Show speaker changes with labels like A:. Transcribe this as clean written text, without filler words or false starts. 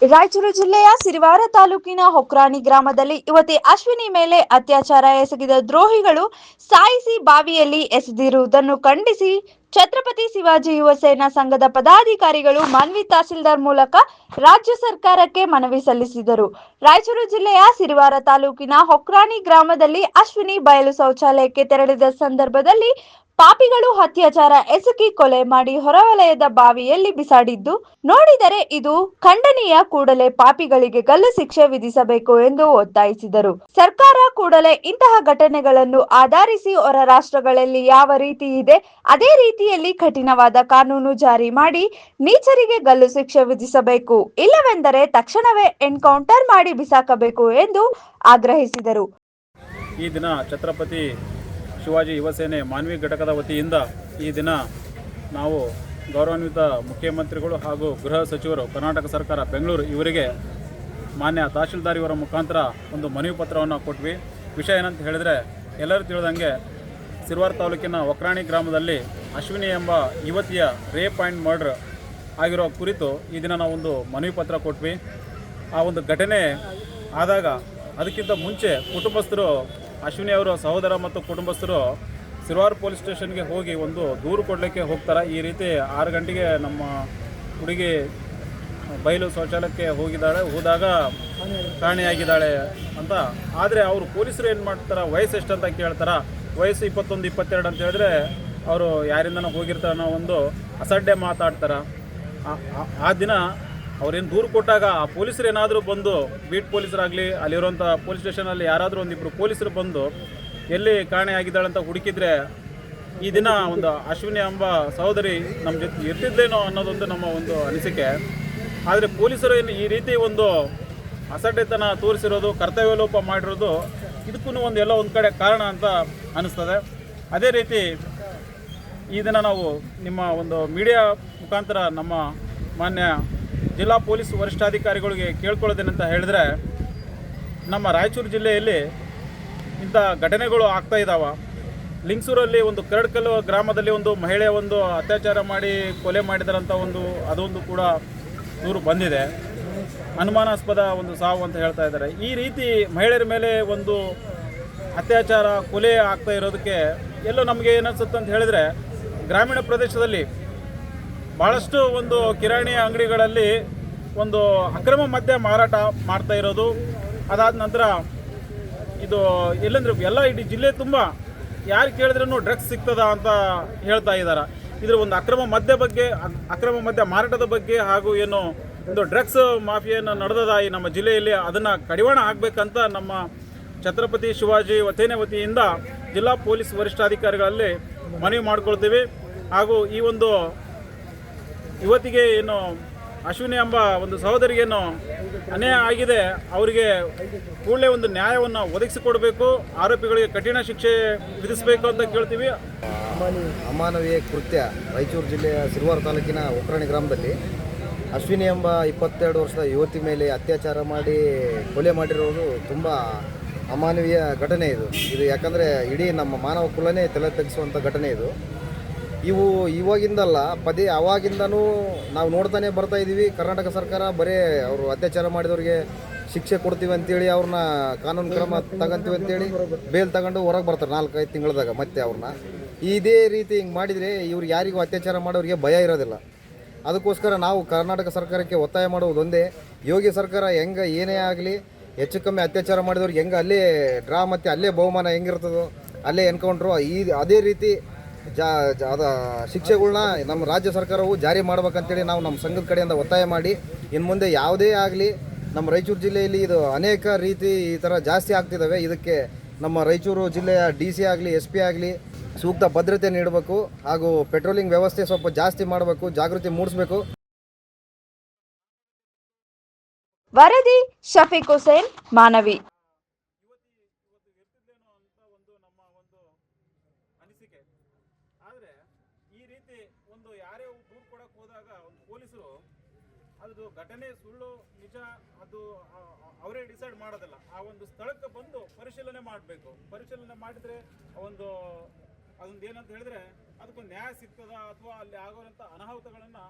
A: ರಾಯಚೂರು ಜಿಲ್ಲೆಯ ಸಿರಿವಾರ ತಾಲೂಕಿನ ಹೊಕ್ರಾಣಿ ಗ್ರಾಮದಲ್ಲಿ ಯುವತಿ ಅಶ್ವಿನಿ ಮೇಲೆ ಅತ್ಯಾಚಾರ ಎಸಗಿದ ದ್ರೋಹಿಗಳು ಸಾಯಿಸಿ ಬಾವಿಯಲ್ಲಿ ಎಸೆದಿರುವುದನ್ನು ಖಂಡಿಸಿ ಛತ್ರಪತಿ ಶಿವಾಜಿ ಯುವ ಸೇನಾ ಸಂಘದ ಪದಾಧಿಕಾರಿಗಳು ಮಾನ್ವಿ ತಹಸೀಲ್ದಾರ್ ಮೂಲಕ ರಾಜ್ಯ ಸರ್ಕಾರಕ್ಕೆ ಮನವಿ ಸಲ್ಲಿಸಿದರು. ರಾಯಚೂರು ಜಿಲ್ಲೆಯ ಸಿರಿವಾರ ತಾಲೂಕಿನ ಹೊಕ್ರಾಣಿ ಗ್ರಾಮದಲ್ಲಿ ಅಶ್ವಿನಿ ಬಯಲು ಶೌಚಾಲಯಕ್ಕೆ ತೆರಳಿದ ಸಂದರ್ಭದಲ್ಲಿ ಪಾಪಿಗಳು ಅತ್ಯಾಚಾರ ಎಸಗಿ ಕೊಲೆ ಮಾಡಿ ಹೊರವಲಯದ ಬಾವಿಯಲ್ಲಿ ಬಿಸಾಡಿದ್ದು ನೋಡಿದರೆ ಇದು ಖಂಡನೀಯ. ಕೂಡಲೇ ಪಾಪಿಗಳಿಗೆ ಗಲ್ಲು ಶಿಕ್ಷೆ ವಿಧಿಸಬೇಕು ಎಂದು ಒತ್ತಾಯಿಸಿದರು. ಸರ್ಕಾರ ಕೂಡಲೇ ಇಂತಹ ಘಟನೆಗಳನ್ನು ಆಧರಿಸಿ ಹೊರ ರಾಷ್ಟ್ರಗಳಲ್ಲಿ ಯಾವ ರೀತಿ ಇದೆ ಅದೇ ರೀತಿಯಲ್ಲಿ ಕಠಿಣವಾದ ಕಾನೂನು ಜಾರಿ ಮಾಡಿ ನೀಚರಿಗೆ ಗಲ್ಲು ಶಿಕ್ಷೆ ವಿಧಿಸಬೇಕು, ಇಲ್ಲವೆಂದರೆ ತಕ್ಷಣವೇ ಎನ್ಕೌಂಟರ್ ಮಾಡಿ ಬಿಸಾಕಬೇಕು ಎಂದು ಆಗ್ರಹಿಸಿದರು.
B: ಈ ದಿನ ಛತ್ರಪತಿ ಶಿವಾಜಿ ಯುವ ಸೇನೆ ಮಾನ್ವಿ ಘಟಕದ ವತಿಯಿಂದ ಈ ದಿನ ನಾವು ಗೌರವಾನ್ವಿತ ಮುಖ್ಯಮಂತ್ರಿಗಳು ಹಾಗೂ ಗೃಹ ಸಚಿವರು ಕರ್ನಾಟಕ ಸರ್ಕಾರ ಬೆಂಗಳೂರು ಇವರಿಗೆ ಮಾನ್ಯ ತಹಶೀಲ್ದಾರ್ ಇವರ ಮುಖಾಂತರ ಒಂದು ಮನವಿ ಪತ್ರವನ್ನು ಕೊಟ್ವಿ. ವಿಷಯ ಏನಂತ ಹೇಳಿದರೆ, ಎಲ್ಲರೂ ತಿಳಿದಂಗೆ ಸಿರಿವಾರ ತಾಲೂಕಿನ ಹೊಕ್ರಾಣಿ ಗ್ರಾಮದಲ್ಲಿ ಅಶ್ವಿನಿ ಎಂಬ ಯುವತಿಯ ರೇಪ್ ಆ್ಯಂಡ್ ಮರ್ಡರ್ ಆಗಿರೋ ಕುರಿತು ಈ ದಿನ ನಾವೊಂದು ಮನವಿ ಪತ್ರ ಕೊಟ್ವಿ. ಆ ಒಂದು ಘಟನೆ ಆದಾಗ ಅದಕ್ಕಿಂತ ಮುಂಚೆ ಕುಟುಂಬಸ್ಥರು, ಅಶ್ವಿನಿ ಅವರ ಸಹೋದರ ಮತ್ತು ಕುಟುಂಬಸ್ಥರು ಸಿರಿವಾರ ಪೊಲೀಸ್ ಸ್ಟೇಷನ್ಗೆ ಹೋಗಿ ಒಂದು ದೂರು ಕೊಡಲಿಕ್ಕೆ ಹೋಗ್ತಾರೆ. ಈ ರೀತಿ 6 ಗಂಟೆಗೆ ನಮ್ಮ ಹುಡುಗಿ ಬಯಲು ಶೌಚಾಲಯಕ್ಕೆ ಹೋದಾಗ ಕಾಣೆಯಾಗಿದ್ದಾಳೆ ಅಂತ. ಆದರೆ ಅವರು ಪೊಲೀಸರು ಏನು ಮಾಡ್ತಾರೆ, ವಯಸ್ಸು ಎಷ್ಟು ಅಂತ ಕೇಳ್ತಾರೆ. ವಯಸ್ಸು 21, 22 ಅಂತ ಹೇಳಿದ್ರೆ ಅವರು ಯಾರಿಂದನೂ ಹೋಗಿರ್ತಾರೆ ಅನ್ನೋ ಒಂದು ಅಸಡ್ಡೆ ಮಾತಾಡ್ತಾರೆ. ಆ ದಿನ ಅವ್ರೇನು ದೂರು ಕೊಟ್ಟಾಗ ಆ ಪೊಲೀಸರು ಏನಾದರೂ ಬಂದು, ಬೀಟ್ ಪೊಲೀಸರಾಗಲಿ ಅಲ್ಲಿರುವಂಥ ಪೊಲೀಸ್ ಸ್ಟೇಷನಲ್ಲಿ ಯಾರಾದರೂ ಒಂದಿಬ್ಬರು ಪೊಲೀಸರು ಬಂದು ಎಲ್ಲಿ ಕಾಣೆಯಾಗಿದ್ದಾಳೆ ಅಂತ ಹುಡುಕಿದ್ರೆ ಈ ದಿನ ಒಂದು ಅಶ್ವಿನಿ ಎಂಬ ಸಹೋದರಿ ನಮ್ಮ ಜೊತೆ ಇರ್ತಿದ್ಲೇನೋ ಅನ್ನೋದೊಂದು ನಮ್ಮ ಒಂದು ಅನಿಸಿಕೆ. ಆದರೆ ಪೊಲೀಸರು ಏನು ಈ ರೀತಿ ಒಂದು ಅಸಡ್ಡೆತನ ತೋರಿಸಿರೋದು, ಕರ್ತವ್ಯ ಲೋಪ ಮಾಡಿರೋದು, ಇದಕ್ಕೂ ಎಲ್ಲೋ ಒಂದು ಕಡೆ ಕಾರಣ ಅಂತ ಅನ್ನಿಸ್ತದೆ. ಅದೇ ರೀತಿ ಈ ದಿನ ನಾವು ನಿಮ್ಮ ಒಂದು ಮೀಡಿಯಾ ಮುಖಾಂತರ ನಮ್ಮ ಮಾನ್ಯ ಜಿಲ್ಲಾ ಪೊಲೀಸ್ ವರಿಷ್ಠಾಧಿಕಾರಿಗಳಿಗೆ ಕೇಳ್ಕೊಳ್ಳೋದೇನಂತ ಹೇಳಿದ್ರೆ, ನಮ್ಮ ರಾಯಚೂರು ಜಿಲ್ಲೆಯಲ್ಲಿ ಇಂಥ ಘಟನೆಗಳು ಆಗ್ತಾ ಇದ್ದಾವೆ. ಲಿಂಗಸೂರಲ್ಲಿ ಒಂದು ಕರಡ್ಕಲ್ಲು ಗ್ರಾಮದಲ್ಲಿ ಒಂದು ಮಹಿಳೆ ಒಂದು ಅತ್ಯಾಚಾರ ಮಾಡಿ ಕೊಲೆ ಮಾಡಿದಾರಂಥ ಅದೊಂದು ಕೂಡ ದೂರು ಬಂದಿದೆ. ಅನುಮಾನಾಸ್ಪದ ಒಂದು ಸಾವು ಅಂತ ಹೇಳ್ತಾ ಇದ್ದಾರೆ. ಈ ರೀತಿ ಮಹಿಳೆಯರ ಮೇಲೆ ಒಂದು ಅತ್ಯಾಚಾರ, ಕೊಲೆ ಆಗ್ತಾ ಇರೋದಕ್ಕೆ ಎಲ್ಲೋ ನಮಗೆ ಏನಿಸುತ್ತೆ ಅಂತ ಹೇಳಿದರೆ, ಗ್ರಾಮೀಣ ಪ್ರದೇಶದಲ್ಲಿ ಭಾಳಷ್ಟು ಒಂದು ಕಿರಾಣಿ ಅಂಗಡಿಗಳಲ್ಲಿ ಒಂದು ಅಕ್ರಮ ಮದ್ಯ ಮಾರಾಟ ಮಾಡ್ತಾ ಇರೋದು. ಅದಾದ ನಂತರ ಇದು ಎಲ್ಲಂದ್ರೆ ಎಲ್ಲ ಇಡೀ ಜಿಲ್ಲೆ ತುಂಬ ಯಾರು ಕೇಳಿದ್ರೂ ಡ್ರಗ್ಸ್ ಸಿಗ್ತದ ಅಂತ ಹೇಳ್ತಾ ಇದ್ದಾರೆ. ಇದರ ಒಂದು ಅಕ್ರಮ ಮದ್ಯ ಮಾರಾಟದ ಬಗ್ಗೆ ಹಾಗೂ ಏನು ಒಂದು ಡ್ರಗ್ಸ್ ಮಾಫಿಯನ್ನು ನಡೆದದ ಈ ನಮ್ಮ ಜಿಲ್ಲೆಯಲ್ಲಿ, ಅದನ್ನು ಕಡಿವಾಣ ಆಗಬೇಕಂತ ನಮ್ಮ ಛತ್ರಪತಿ ಶಿವಾಜಿ ಸೇನೆ ವತಿಯಿಂದ ಜಿಲ್ಲಾ ಪೊಲೀಸ್ ವರಿಷ್ಠಾಧಿಕಾರಿಗಳಲ್ಲಿ ಮನವಿ ಮಾಡ್ಕೊಳ್ತೀವಿ. ಹಾಗೂ ಈ ಒಂದು ಯುವತಿಗೆ ಏನು ಅಶ್ವಿನಿ ಎಂಬ ಒಂದು ಸಹೋದರಿಗೇನು ಅನ್ಯಾಯ ಆಗಿದೆ, ಅವರಿಗೆ ಕೂಡಲೇ ಒಂದು ನ್ಯಾಯವನ್ನು ಒದಗಿಸಿಕೊಡಬೇಕು, ಆರೋಪಿಗಳಿಗೆ ಕಠಿಣ ಶಿಕ್ಷೆ ವಿಧಿಸಬೇಕು ಅಂತ ಕೇಳ್ತೀವಿ.
C: ಅಮಾನವೀಯ ಕೃತ್ಯ ರಾಯಚೂರು ಜಿಲ್ಲೆಯ ಸಿರಿವಾರ ತಾಲೂಕಿನ ಹೊಕ್ರಾಣಿ ಗ್ರಾಮದಲ್ಲಿ ಅಶ್ವಿನಿ ಎಂಬ 22 ವರ್ಷದ ಯುವತಿ ಮೇಲೆ ಅತ್ಯಾಚಾರ ಮಾಡಿ ಕೊಲೆ ಮಾಡಿರೋದು ತುಂಬ ಅಮಾನವೀಯ ಘಟನೆ ಇದು. ಯಾಕಂದರೆ ಇಡೀ ನಮ್ಮ ಮಾನವ ಕುಲನೇ ತಲೆ ತಗ್ಗಿಸುವಂಥ ಘಟನೆ ಇದು. ಇವಾಗಿಂದಲ್ಲ, ಅವಾಗಿಂದನೂ ನಾವು ನೋಡ್ತಾನೆ ಬರ್ತಾ ಇದ್ದೀವಿ. ಕರ್ನಾಟಕ ಸರ್ಕಾರ ಬರೀ ಅವರು ಅತ್ಯಾಚಾರ ಮಾಡಿದವ್ರಿಗೆ ಶಿಕ್ಷೆ ಕೊಡ್ತೀವಿ ಅಂತೇಳಿ ಅವ್ರನ್ನ ಕಾನೂನು ಕ್ರಮ ತಗೊಂತೀವಿ ಅಂತೇಳಿ ಬೇಲ್ ತಗೊಂಡು ಹೊರಗೆ ಬರ್ತಾರೆ 4-5 ತಿಂಗಳದಾಗ. ಮತ್ತೆ ಅವ್ರನ್ನ ಇದೇ ರೀತಿ ಹಿಂಗೆ ಮಾಡಿದರೆ ಇವ್ರಿಗೆ ಯಾರಿಗೂ ಅತ್ಯಾಚಾರ ಮಾಡೋರಿಗೆ ಭಯ ಇರೋದಿಲ್ಲ. ಅದಕ್ಕೋಸ್ಕರ ನಾವು ಕರ್ನಾಟಕ ಸರ್ಕಾರಕ್ಕೆ ಒತ್ತಾಯ ಮಾಡುವುದು ಒಂದೇ, ಯೋಗಿ ಸರ್ಕಾರ ಏನೇ ಆಗಲಿ ಹೆಚ್ಚು ಕಮ್ಮಿ ಅತ್ಯಾಚಾರ ಮಾಡಿದವ್ರಿಗೆ ಅಲ್ಲೇ ಡ್ರಾ ಮತ್ತು ಅಲ್ಲೇ ಬಹುಮಾನ ಹೆಂಗಿರ್ತದೋ ಅಲ್ಲೇ ಎನ್ಕೌಂಟ್ರು ಅದೇ ರೀತಿ ಅದ ಶಿಕ್ಷೆಗಳನ್ನ ನಮ್ಮ ರಾಜ್ಯ ಸರ್ಕಾರವು ಜಾರಿ ಮಾಡ್ಬೇಕಂತೇಳಿ ನಾವು ನಮ್ಮ ಸಂಘದ ಕಡೆಯಿಂದ ಒತ್ತಾಯ ಮಾಡಿ, ಇನ್ನು ಮುಂದೆ ಯಾವುದೇ ಆಗಲಿ ನಮ್ಮ ರಾಯಚೂರು ಜಿಲ್ಲೆಯಲ್ಲಿ ಇದು ಅನೇಕ ರೀತಿ ಈ ಥರ ಜಾಸ್ತಿ ಆಗ್ತಿದ್ದಾವೆ. ಇದಕ್ಕೆ ನಮ್ಮ ರಾಯಚೂರು ಜಿಲ್ಲೆಯ DC ಆಗಲಿ SP ಆಗಲಿ ಸೂಕ್ತ ಭದ್ರತೆ ನೀಡಬೇಕು, ಹಾಗೂ ಪೆಟ್ರೋಲಿಂಗ್ ವ್ಯವಸ್ಥೆ ಸ್ವಲ್ಪ ಜಾಸ್ತಿ ಮಾಡಬೇಕು, ಜಾಗೃತಿ ಮೂಡಿಸಬೇಕು.
A: ವರದಿ ಶಫೀಕ್ ಹುಸೇನ್, ಮಾನವಿ.
B: ಆದರೆ ಈ ರೀತಿ ಒಂದು ಯಾರೇ ದೂರು ಕೊಡಕ್ಕೆ ಹೋದಾಗ ಒಂದು ಪೊಲೀಸರು ಅದು ಘಟನೆ ಸುಳ್ಳು ನಿಜ ಅದು ಅವರೇ ಡಿಸೈಡ್ ಮಾಡೋದಿಲ್ಲ. ಆ ಒಂದು ಸ್ಥಳಕ್ಕೆ ಬಂದು ಪರಿಶೀಲನೆ ಮಾಡಬೇಕು. ಪರಿಶೀಲನೆ ಮಾಡಿದರೆ ಅದೊಂದು ಏನಂತ ಹೇಳಿದ್ರೆ ಅದಕ್ಕೊಂದು ನ್ಯಾಯ ಸಿಗ್ತದ ಅಥವಾ ಅಲ್ಲಿ ಆಗೋವಂಥ ಅನಾಹುತಗಳನ್ನು